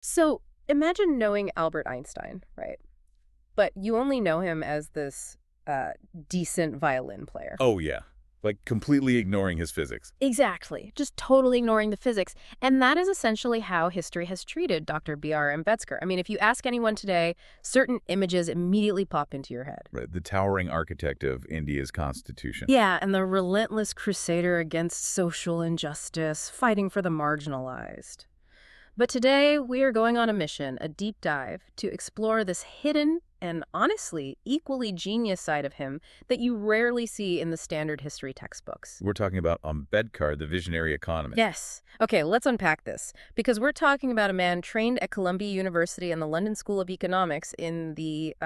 So imagine knowing Albert Einstein, right? But you only know him as this uh, decent violin player. Oh, yeah. Like completely ignoring his physics. Exactly. Just totally ignoring the physics. And that is essentially how history has treated Dr. B.R. Ambedkar. I mean, if you ask anyone today, certain images immediately pop into your head. Right. The towering architect of India's constitution. Yeah, and the relentless crusader against social injustice, fighting for the marginalized. But today, we are going on a mission, a deep dive, to explore this hidden and honestly equally genius side of him that you rarely see in the standard history textbooks. We're talking about Ambedkar, the visionary economist. Yes. Okay, let's unpack this, because we're talking about a man trained at Columbia University and the London School of Economics in the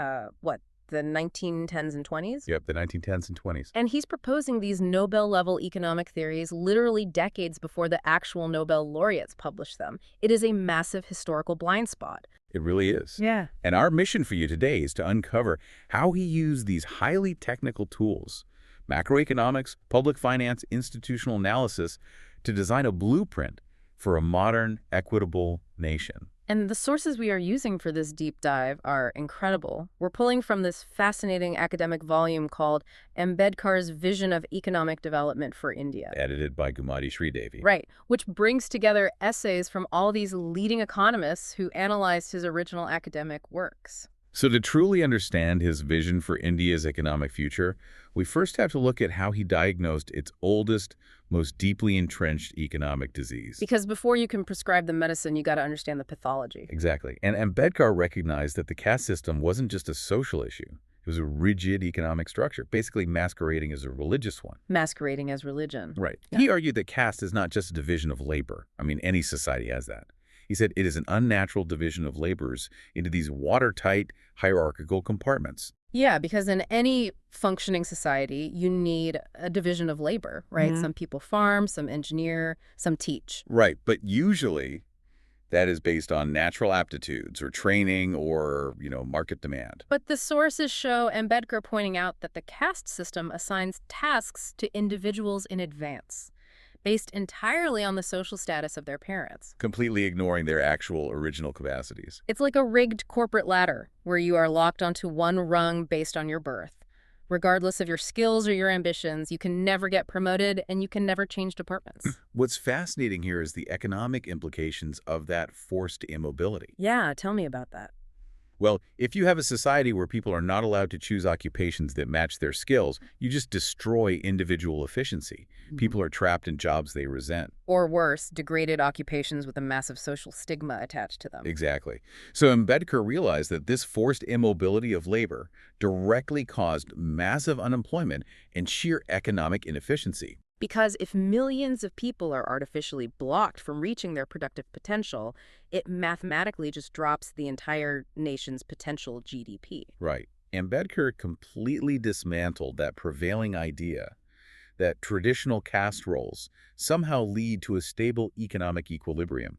1910s and 20s? Yep, the 1910s and 20s. And he's proposing these Nobel-level economic theories literally decades before the actual Nobel laureates published them. It is a massive historical blind spot. It really is. Yeah. And our mission for you today is to uncover how he used these highly technical tools, macroeconomics, public finance, institutional analysis, to design a blueprint for a modern, equitable nation. And the sources we are using for this deep dive are incredible. We're pulling from this fascinating academic volume called Ambedkar's Vision of Economic Development for India. Edited by Gumati Sridevi. Right, which brings together essays from all these leading economists who analyzed his original academic works. So to truly understand his vision for India's economic future, we first have to look at how he diagnosed its oldest, most deeply entrenched economic disease. Because before you can prescribe the medicine, you got to understand the pathology. Exactly. And Ambedkar recognized that the caste system wasn't just a social issue. It was a rigid economic structure, basically masquerading as a religious one. Masquerading as religion. Right. Yeah. He argued that caste is not just a division of labor. I mean, any society has that. He said it is an unnatural division of laborers into these watertight, hierarchical compartments. Yeah, because in any functioning society, you need a division of labor, right? Mhm. Some people farm, some engineer, some teach. Right, but usually that is based on natural aptitudes or training or, market demand. But the sources show Ambedkar pointing out that the caste system assigns tasks to individuals in advance, based entirely on the social status of their parents. Completely ignoring their actual original capacities. It's like a rigged corporate ladder where you are locked onto one rung based on your birth. Regardless of your skills or your ambitions, you can never get promoted and you can never change departments. What's fascinating here is the economic implications of that forced immobility. Yeah, tell me about that. Well, if you have a society where people are not allowed to choose occupations that match their skills, you just destroy individual efficiency. People are trapped in jobs they resent. Or worse, degraded occupations with a massive social stigma attached to them. Exactly. So Ambedkar realized that this forced immobility of labor directly caused massive unemployment and sheer economic inefficiency. Because if millions of people are artificially blocked from reaching their productive potential, it mathematically just drops the entire nation's potential GDP. Right. Ambedkar completely dismantled that prevailing idea that traditional caste roles somehow lead to a stable economic equilibrium.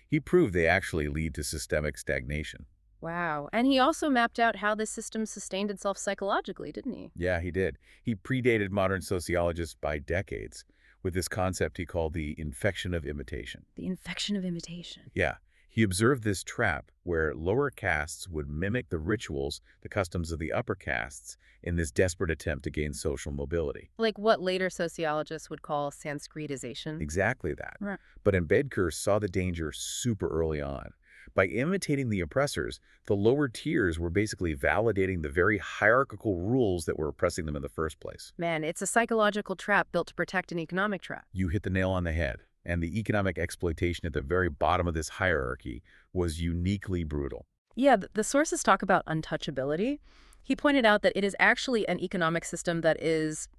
He proved they actually lead to systemic stagnation. Wow. And he also mapped out how this system sustained itself psychologically, didn't he? Yeah, he did. He predated modern sociologists by decades with this concept he called the infection of imitation. The infection of imitation. Yeah, he observed this trap where lower castes would mimic the rituals, the customs of the upper castes in this desperate attempt to gain social mobility. Like what later sociologists would call Sanskritization. Exactly that. Right. But Ambedkar saw the danger super early on. By imitating the oppressors, the lower tiers were basically validating the very hierarchical rules that were oppressing them in the first place. Man, it's a psychological trap built to protect an economic trap. You hit the nail on the head. And the economic exploitation at the very bottom of this hierarchy was uniquely brutal. Yeah, the sources talk about untouchability. He pointed out that it is actually an economic system that is,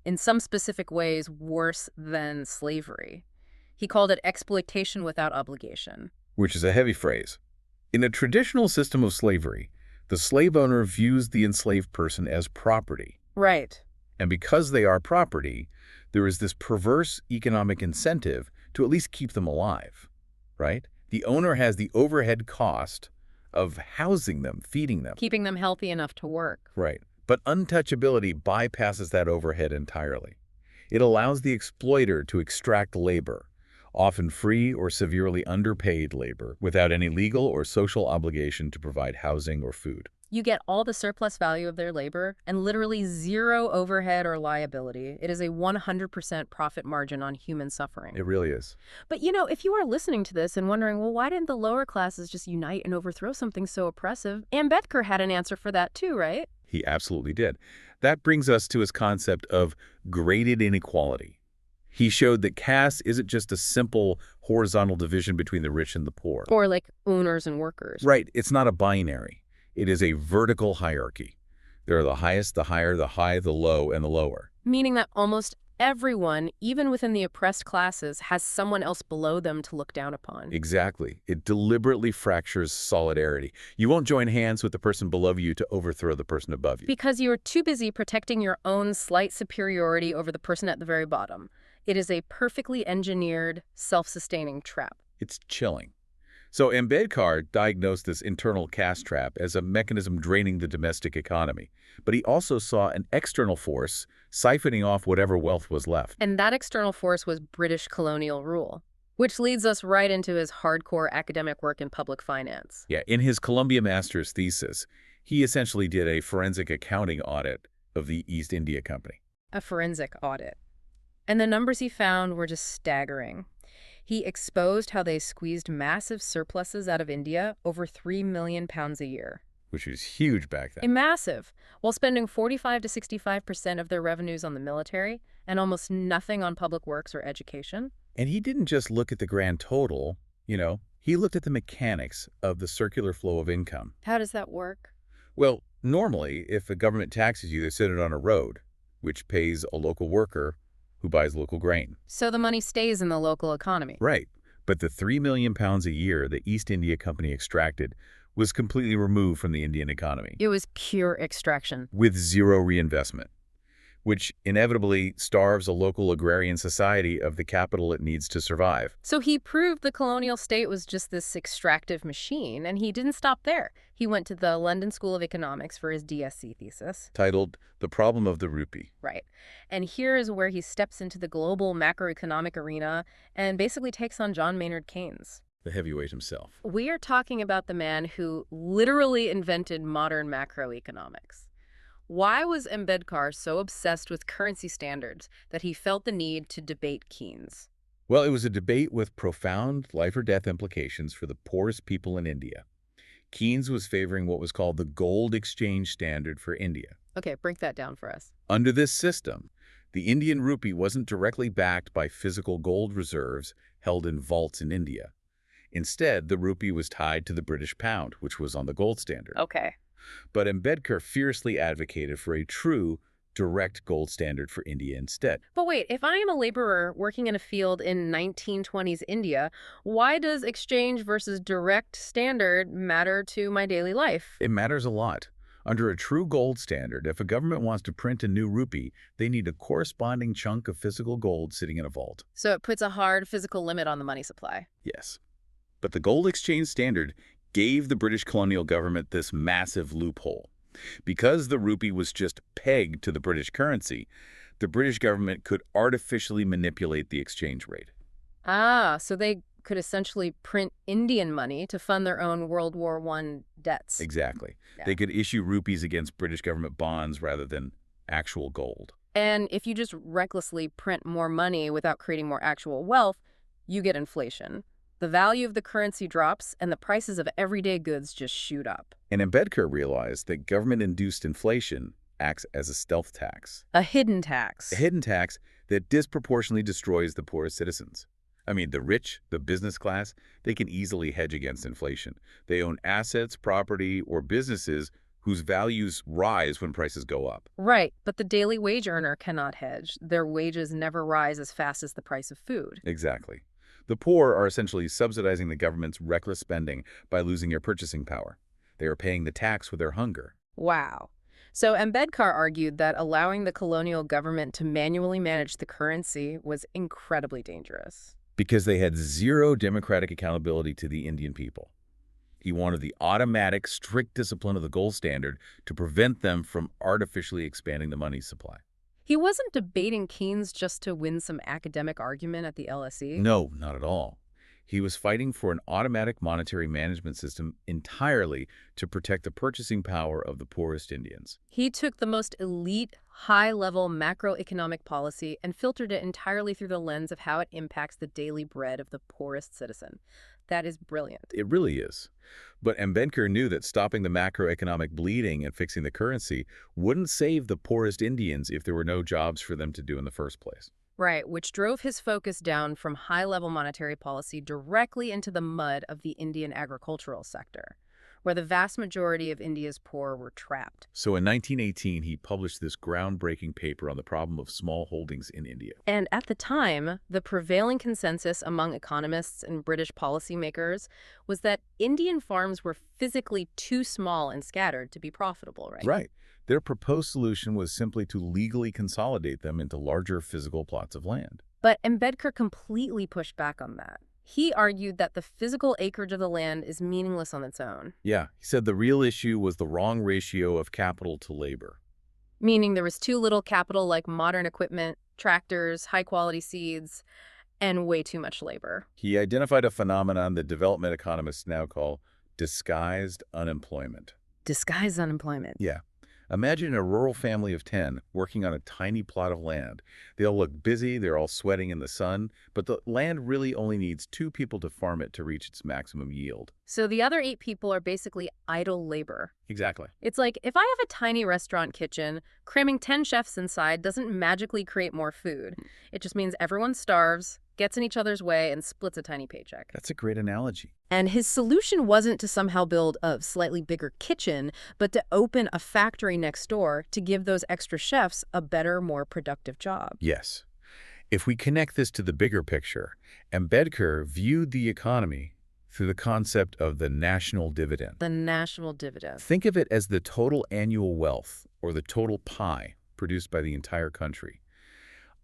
in some specific ways, worse than slavery. He called it exploitation without obligation. Which is a heavy phrase. In a traditional system of slavery, the slave owner views the enslaved person as property. Right. And because they are property, there is this perverse economic incentive to at least keep them alive, right? The owner has the overhead cost of housing them, feeding them. Keeping them healthy enough to work. Right. But untouchability bypasses that overhead entirely. It allows the exploiter to extract labor, often free or severely underpaid labor without any legal or social obligation to provide housing or food. You get all the surplus value of their labor and literally zero overhead or liability. It is a 100% profit margin on human suffering. It really is. But if you are listening to this and wondering, well, why didn't the lower classes just unite and overthrow something so oppressive? Ambedkar had an answer for that too, right? He absolutely did. That brings us to his concept of graded inequality. He showed that caste isn't just a simple horizontal division between the rich and the poor. Or like owners and workers. Right, it's not a binary. It is a vertical hierarchy. There are the highest, the higher, the high, the low, and the lower. Meaning that almost everyone, even within the oppressed classes, has someone else below them to look down upon. Exactly. It deliberately fractures solidarity. You won't join hands with the person below you to overthrow the person above you. Because you are too busy protecting your own slight superiority over the person at the very bottom. It is a perfectly engineered, self-sustaining trap. It's chilling. So Ambedkar diagnosed this internal caste trap as a mechanism draining the domestic economy. But he also saw an external force siphoning off whatever wealth was left. And that external force was British colonial rule, which leads us right into his hardcore academic work in public finance. Yeah, in his Columbia master's thesis, he essentially did a forensic accounting audit of the East India Company. A forensic audit. And the numbers he found were just staggering. He exposed how they squeezed massive surpluses out of India, over 3 million pounds a year. Which was huge back then. Massive, while spending 45 to 65% of their revenues on the military and almost nothing on public works or education. And he didn't just look at the grand total, he looked at the mechanics of the circular flow of income. How does that work? Well, normally, if a government taxes you, they send it on a road, which pays a local worker who buys local grain. So the money stays in the local economy. Right. But the 3 million pounds a year the East India Company extracted was completely removed from the Indian economy. It was pure extraction. With zero reinvestment, which inevitably starves a local agrarian society of the capital it needs to survive. So he proved the colonial state was just this extractive machine, and he didn't stop there. He went to the London School of Economics for his DSc thesis. Titled The Problem of the Rupee. Right. And here is where he steps into the global macroeconomic arena and basically takes on John Maynard Keynes. The heavyweight himself. We are talking about the man who literally invented modern macroeconomics. Why was Ambedkar so obsessed with currency standards that he felt the need to debate Keynes? Well, it was a debate with profound life-or-death implications for the poorest people in India. Keynes was favoring what was called the gold exchange standard for India. Okay, break that down for us. Under this system, the Indian rupee wasn't directly backed by physical gold reserves held in vaults in India. Instead, the rupee was tied to the British pound, which was on the gold standard. Okay. But Ambedkar fiercely advocated for a true, direct gold standard for India instead. But wait, if I am a laborer working in a field in 1920s India, why does exchange versus direct standard matter to my daily life? It matters a lot. Under a true gold standard, if a government wants to print a new rupee, they need a corresponding chunk of physical gold sitting in a vault. So it puts a hard physical limit on the money supply. Yes. But the gold exchange standard gave the British colonial government this massive loophole. Because the rupee was just pegged to the British currency, the British government could artificially manipulate the exchange rate. So they could essentially print Indian money to fund their own World War I debts. Exactly. Yeah. They could issue rupees against British government bonds rather than actual gold. And if you just recklessly print more money without creating more actual wealth, you get inflation. The value of the currency drops, and the prices of everyday goods just shoot up. And Ambedkar realized that government-induced inflation acts as a stealth tax. A hidden tax. A hidden tax that disproportionately destroys the poorest citizens. I mean, the rich, the business class, they can easily hedge against inflation. They own assets, property, or businesses whose values rise when prices go up. Right, but the daily wage earner cannot hedge. Their wages never rise as fast as the price of food. Exactly. The poor are essentially subsidizing the government's reckless spending by losing their purchasing power. They are paying the tax with their hunger. Wow. So Ambedkar argued that allowing the colonial government to manually manage the currency was incredibly dangerous. Because they had zero democratic accountability to the Indian people. He wanted the automatic, strict discipline of the gold standard to prevent them from artificially expanding the money supply. He wasn't debating Keynes just to win some academic argument at the LSE. No, not at all. He was fighting for an automatic monetary management system entirely to protect the purchasing power of the poorest Indians. He took the most elite, high-level macroeconomic policy and filtered it entirely through the lens of how it impacts the daily bread of the poorest citizen. That is brilliant. It really is. But Ambedkar knew that stopping the macroeconomic bleeding and fixing the currency wouldn't save the poorest Indians if there were no jobs for them to do in the first place. Right, which drove his focus down from high-level monetary policy directly into the mud of the Indian agricultural sector, where the vast majority of India's poor were trapped. So in 1918, he published this groundbreaking paper on the problem of small holdings in India. And at the time, the prevailing consensus among economists and British policymakers was that Indian farms were physically too small and scattered to be profitable, right? Right. Their proposed solution was simply to legally consolidate them into larger physical plots of land. But Ambedkar completely pushed back on that. He argued that the physical acreage of the land is meaningless on its own, Yeah, he said the real issue was the wrong ratio of capital to labor. meaning there was too little capital like modern equipment, tractors, high-quality seeds, and way too much labor. He identified a phenomenon that development economists now call disguised unemployment. Disguised unemployment. Yeah. Imagine a rural family of 10 working on a tiny plot of land. They all look busy, they're all sweating in the sun, but the land really only needs 2 people to farm it to reach its maximum yield. So the other 8 people are basically idle labor. Exactly. It's like, if I have a tiny restaurant kitchen, cramming 10 chefs inside doesn't magically create more food. It just means everyone starves, gets in each other's way, and splits a tiny paycheck. That's a great analogy. And his solution wasn't to somehow build a slightly bigger kitchen, but to open a factory next door to give those extra chefs a better, more productive job. Yes. If we connect this to the bigger picture, Ambedkar viewed the economy through the concept of the national dividend. The national dividend. Think of it as the total annual wealth, or the total pie, produced by the entire country.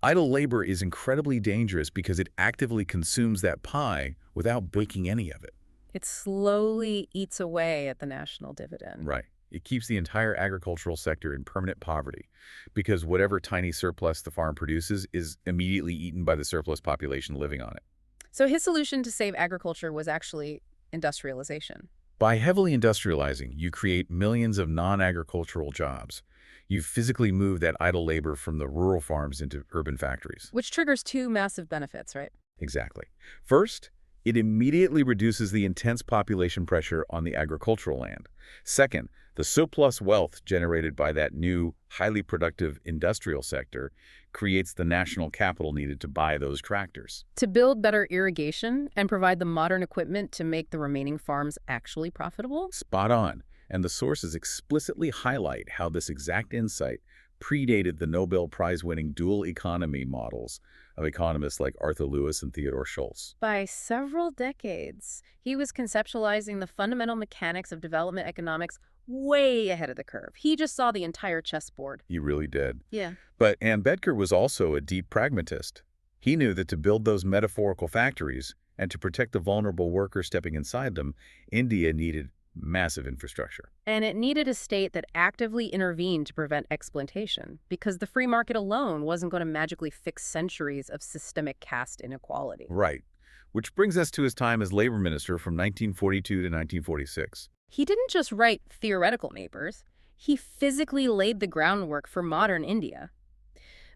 Idle labor is incredibly dangerous because it actively consumes that pie without breaking any of it. It slowly eats away at the national dividend. Right. It keeps the entire agricultural sector in permanent poverty because whatever tiny surplus the farm produces is immediately eaten by the surplus population living on it. So his solution to save agriculture was actually industrialization. By heavily industrializing, you create millions of non-agricultural jobs. You physically move that idle labor from the rural farms into urban factories. Which triggers 2 massive benefits, right? Exactly. First, it immediately reduces the intense population pressure on the agricultural land. Second, the surplus wealth generated by that new, highly productive industrial sector creates the national capital needed to buy those tractors. To build better irrigation and provide the modern equipment to make the remaining farms actually profitable? Spot on. And the sources explicitly highlight how this exact insight predated the Nobel Prize-winning dual economy models of economists like Arthur Lewis and Theodore Schultz. By several decades, he was conceptualizing the fundamental mechanics of development economics way ahead of the curve. He just saw the entire chessboard. He really did. Yeah. But Ambedkar was also a deep pragmatist. He knew that to build those metaphorical factories and to protect the vulnerable workers stepping inside them, India needed massive infrastructure. And it needed a state that actively intervened to prevent exploitation, because the free market alone wasn't going to magically fix centuries of systemic caste inequality. Right. Which brings us to his time as labor minister from 1942 to 1946. He didn't just write theoretical papers. He physically laid the groundwork for modern India.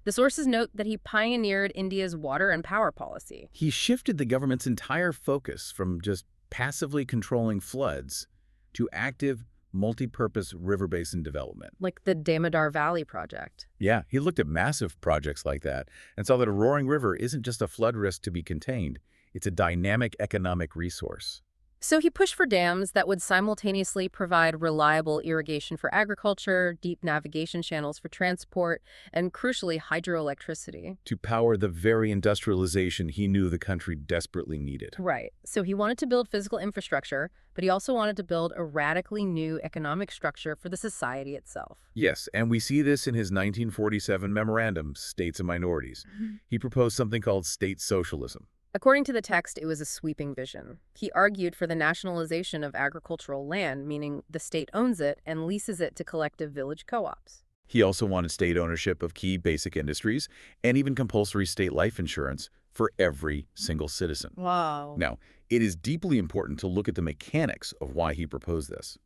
The sources note that he pioneered India's water and power policy. He shifted the government's entire focus from just passively controlling floods to active, multi-purpose river basin development. Like the Damodar Valley Project. Yeah, he looked at massive projects like that and saw that a roaring river isn't just a flood risk to be contained. It's a dynamic economic resource. So he pushed for dams that would simultaneously provide reliable irrigation for agriculture, deep navigation channels for transport, and crucially, hydroelectricity. To power the very industrialization he knew the country desperately needed. Right. So he wanted to build physical infrastructure, but he also wanted to build a radically new economic structure for the society itself. Yes, and we see this in his 1947 memorandum, States and Minorities. He proposed something called state socialism. According to the text, it was a sweeping vision. He argued for the nationalization of agricultural land, meaning the state owns it and leases it to collective village co-ops. He also wanted state ownership of key basic industries and even compulsory state life insurance for every single citizen. Wow. Now, it is deeply important to look at the mechanics of why he proposed this.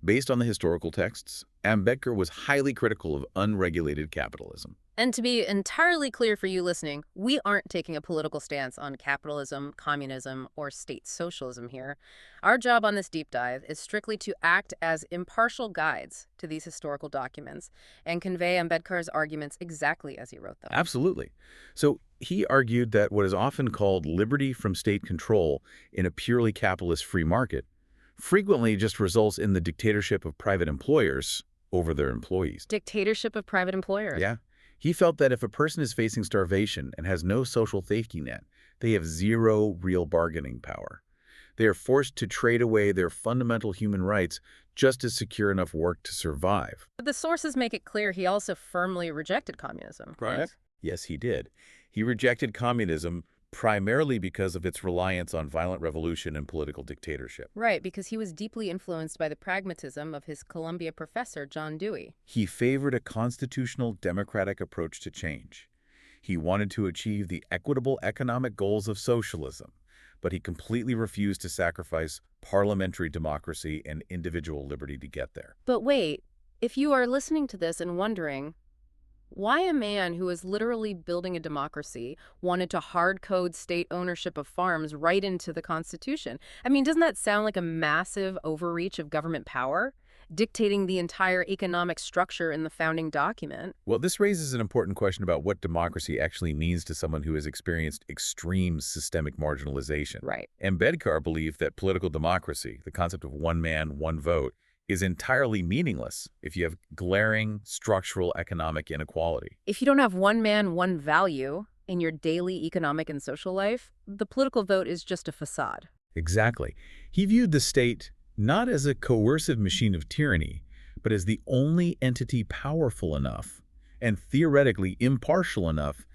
Based on the historical texts, Ambedkar was highly critical of unregulated capitalism. And to be entirely clear for you listening, we aren't taking a political stance on capitalism, communism, or state socialism here. Our job on this deep dive is strictly to act as impartial guides to these historical documents and convey Ambedkar's arguments exactly as he wrote them. Absolutely. So he argued that what is often called liberty from state control in a purely capitalist free market frequently just results in the dictatorship of private employers over their employees. Dictatorship of private employers. Yeah. He felt that if a person is facing starvation and has no social safety net, they have zero real bargaining power. They are forced to trade away their fundamental human rights just to secure enough work to survive. But the sources make it clear he also firmly rejected communism. Right. Yes, he did. He rejected communism primarily because of its reliance on violent revolution and political dictatorship. Right, because he was deeply influenced by the pragmatism of his Columbia professor, John Dewey. He favored a constitutional democratic approach to change. He wanted to achieve the equitable economic goals of socialism, but he completely refused to sacrifice parliamentary democracy and individual liberty to get there. But wait, if you are listening to this and wondering, why a man who is literally building a democracy wanted to hard-code state ownership of farms right into the Constitution? I mean, doesn't that sound like a massive overreach of government power, dictating the entire economic structure in the founding document? Well, this raises an important question about what democracy actually means to someone who has experienced extreme systemic marginalization. Right. Ambedkar believed that political democracy, the concept of one man, one vote, is entirely meaningless if you have glaring structural economic inequality. If you don't have one man, one value in your daily economic and social life, the political vote is just a facade. Exactly. He viewed the state not as a coercive machine of tyranny, but as the only entity powerful enough and theoretically impartial enough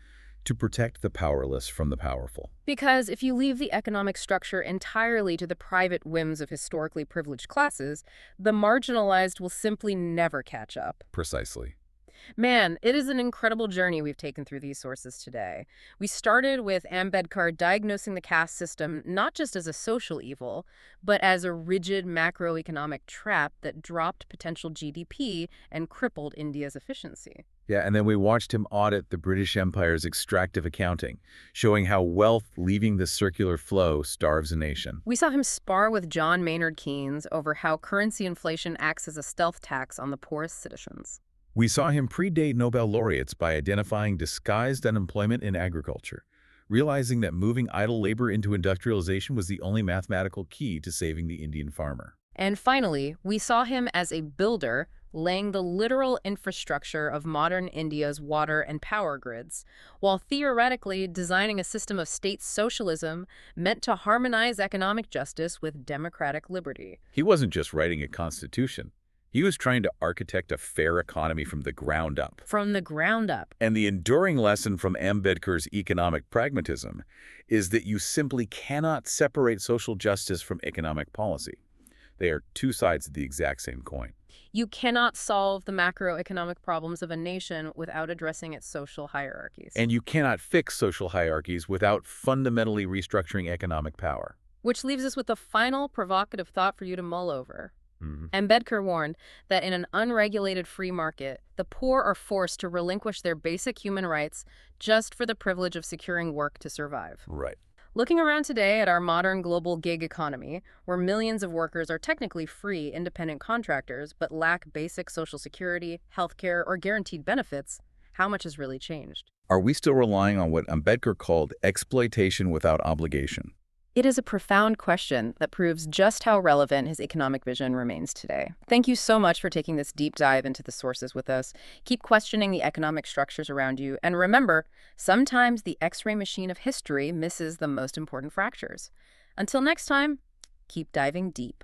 to protect the powerless from the powerful. Because if you leave the economic structure entirely to the private whims of historically privileged classes, the marginalized will simply never catch up. Precisely. Man, it is an incredible journey we've taken through these sources today. We started with Ambedkar diagnosing the caste system not just as a social evil, but as a rigid macroeconomic trap that dropped potential GDP and crippled India's efficiency. Yeah, and then we watched him audit the British Empire's extractive accounting, showing how wealth leaving the circular flow starves a nation. We saw him spar with John Maynard Keynes over how currency inflation acts as a stealth tax on the poorest citizens. We saw him predate Nobel laureates by identifying disguised unemployment in agriculture, realizing that moving idle labor into industrialization was the only mathematical key to saving the Indian farmer. And finally, we saw him as a builder, laying the literal infrastructure of modern India's water and power grids, while theoretically designing a system of state socialism meant to harmonize economic justice with democratic liberty. He wasn't just writing a constitution. He was trying to architect a fair economy from the ground up. From the ground up. And the enduring lesson from Ambedkar's economic pragmatism is that you simply cannot separate social justice from economic policy. They are two sides of the exact same coin. You cannot solve the macroeconomic problems of a nation without addressing its social hierarchies. And you cannot fix social hierarchies without fundamentally restructuring economic power. Which leaves us with a final provocative thought for you to mull over. Mm-hmm. Ambedkar warned that in an unregulated free market, the poor are forced to relinquish their basic human rights just for the privilege of securing work to survive. Right. Looking around today at our modern global gig economy, where millions of workers are technically free, independent contractors but lack basic social security, healthcare, or guaranteed benefits, how much has really changed? Are we still relying on what Ambedkar called exploitation without obligation? It is a profound question that proves just how relevant his economic vision remains today. Thank you so much for taking this deep dive into the sources with us. Keep questioning the economic structures around you. And remember, sometimes the X-ray machine of history misses the most important fractures. Until next time, keep diving deep.